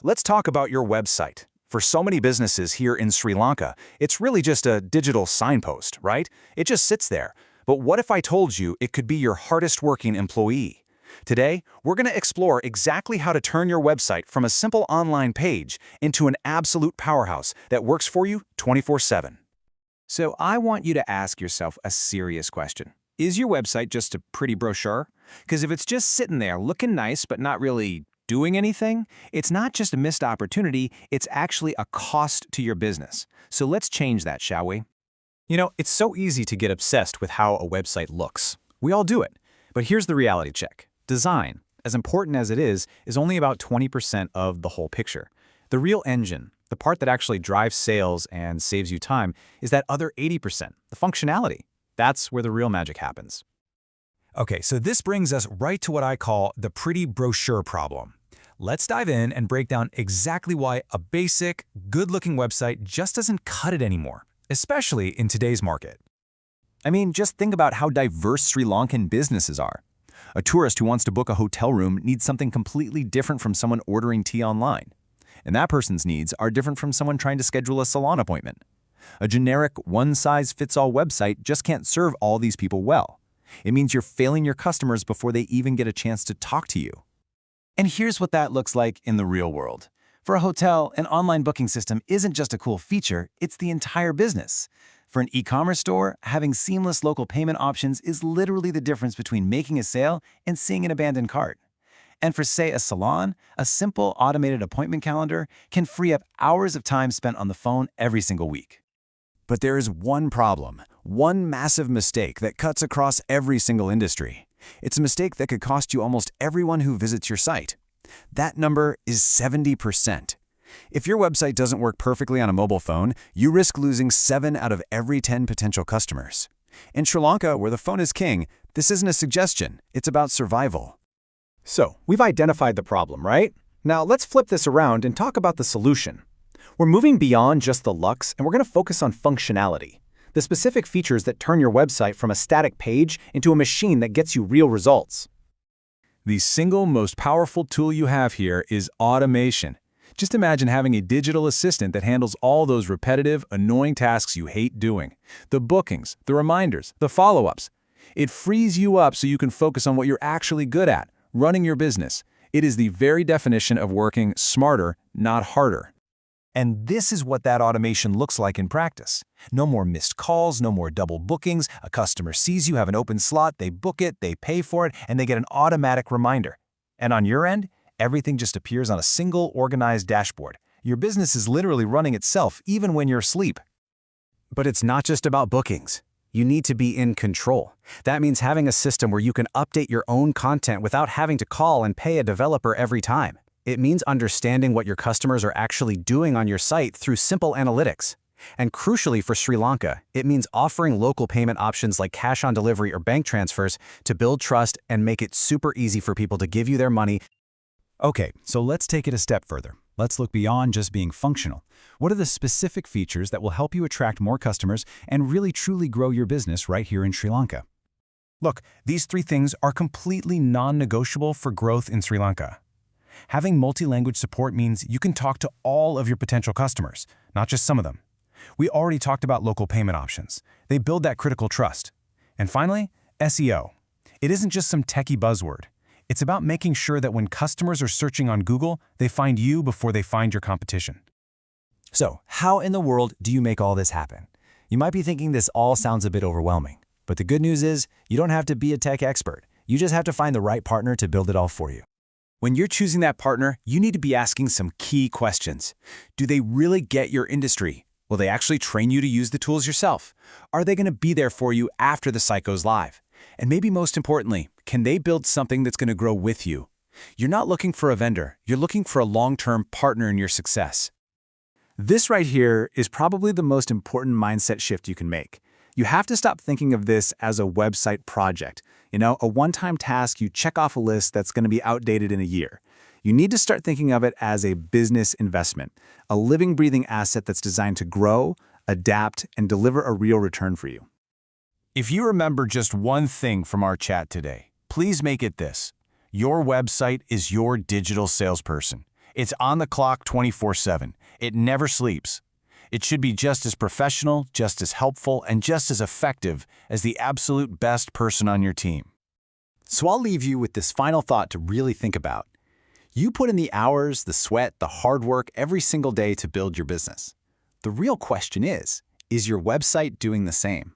Let's talk about your website. For so many businesses here in Sri Lanka, it's really just a digital signpost, right? It just sits there. But what if I told you it could be your hardest working employee? Today, we're going to explore exactly how to turn your website from a simple online page into an absolute powerhouse that works for you 24/7. So I want you to ask yourself a serious question. Is your website just a pretty brochure? Because if it's just sitting there looking nice but not really doing anything, it's not just a missed opportunity, it's actually a cost to your business. So let's change that, shall we? It's so easy to get obsessed with how a website looks. We all do it. But here's the reality check. Design, as important as it is only about 20% of the whole picture. The real engine, the part that actually drives sales and saves you time, is that other 80%, the functionality. That's where the real magic happens. Okay, so this brings us right to what I call the pretty brochure problem. Let's dive in and break down exactly why a basic, good-looking website just doesn't cut it anymore, especially in today's market. I mean, just think about how diverse Sri Lankan businesses are. A tourist who wants to book a hotel room needs something completely different from someone ordering tea online. And that person's needs are different from someone trying to schedule a salon appointment. A generic, one-size-fits-all website just can't serve all these people well. It means you're failing your customers before they even get a chance to talk to you. And here's what that looks like in the real world. For a hotel, an online booking system isn't just a cool feature, it's the entire business. For an e-commerce store, having seamless local payment options is literally the difference between making a sale and seeing an abandoned cart. And for, say, a salon, a simple automated appointment calendar can free up hours of time spent on the phone every single week. But there is one problem, one massive mistake that cuts across every single industry. It's a mistake that could cost you almost everyone who visits your site. That number is 70%. If your website doesn't work perfectly on a mobile phone, you risk losing 7 out of every 10 potential customers. In Sri Lanka, where the phone is king, this isn't a suggestion, it's about survival. So, we've identified the problem, right? Now let's flip this around and talk about the solution. We're moving beyond just the looks, and we're going to focus on functionality. The specific features that turn your website from a static page into a machine that gets you real results. The single most powerful tool you have here is automation. Just imagine having a digital assistant that handles all those repetitive, annoying tasks you hate doing. The bookings, the reminders, the follow-ups. It frees you up so you can focus on what you're actually good at, running your business. It is the very definition of working smarter, not harder. And this is what that automation looks like in practice. No more missed calls, no more double bookings. A customer sees you have an open slot, they book it, they pay for it, and they get an automatic reminder. And on your end, everything just appears on a single organized dashboard. Your business is literally running itself even when you're asleep. But it's not just about bookings. You need to be in control. That means having a system where you can update your own content without having to call and pay a developer every time. It means understanding what your customers are actually doing on your site through simple analytics. And crucially for Sri Lanka, it means offering local payment options like cash on delivery or bank transfers to build trust and make it super easy for people to give you their money. Okay, so let's take it a step further. Let's look beyond just being functional. What are the specific features that will help you attract more customers and really truly grow your business right here in Sri Lanka? Look, these 3 things are completely non-negotiable for growth in Sri Lanka. Having multi-language support means you can talk to all of your potential customers, not just some of them. We already talked about local payment options. They build that critical trust. And finally, SEO. It isn't just some techie buzzword. It's about making sure that when customers are searching on Google, they find you before they find your competition. So, how in the world do you make all this happen? You might be thinking this all sounds a bit overwhelming, but the good news is you don't have to be a tech expert. You just have to find the right partner to build it all for you. When you're choosing that partner, you need to be asking some key questions. Do they really get your industry? Will they actually train you to use the tools yourself? Are they going to be there for you after the site goes live? And maybe most importantly, can they build something that's going to grow with you? You're not looking for a vendor. You're looking for a long-term partner in your success. This right here is probably the most important mindset shift you can make. You have to stop thinking of this as a website project. A one-time task you check off a list that's going to be outdated in a year. You need to start thinking of it as a business investment, a living, breathing asset that's designed to grow, adapt, and deliver a real return for you. If you remember just one thing from our chat today, please make it this. Your website is your digital salesperson. It's on the clock 24/7. It never sleeps. It should be just as professional, just as helpful, and just as effective as the absolute best person on your team. So I'll leave you with this final thought to really think about. You put in the hours, the sweat, the hard work every single day to build your business. The real question is your website doing the same?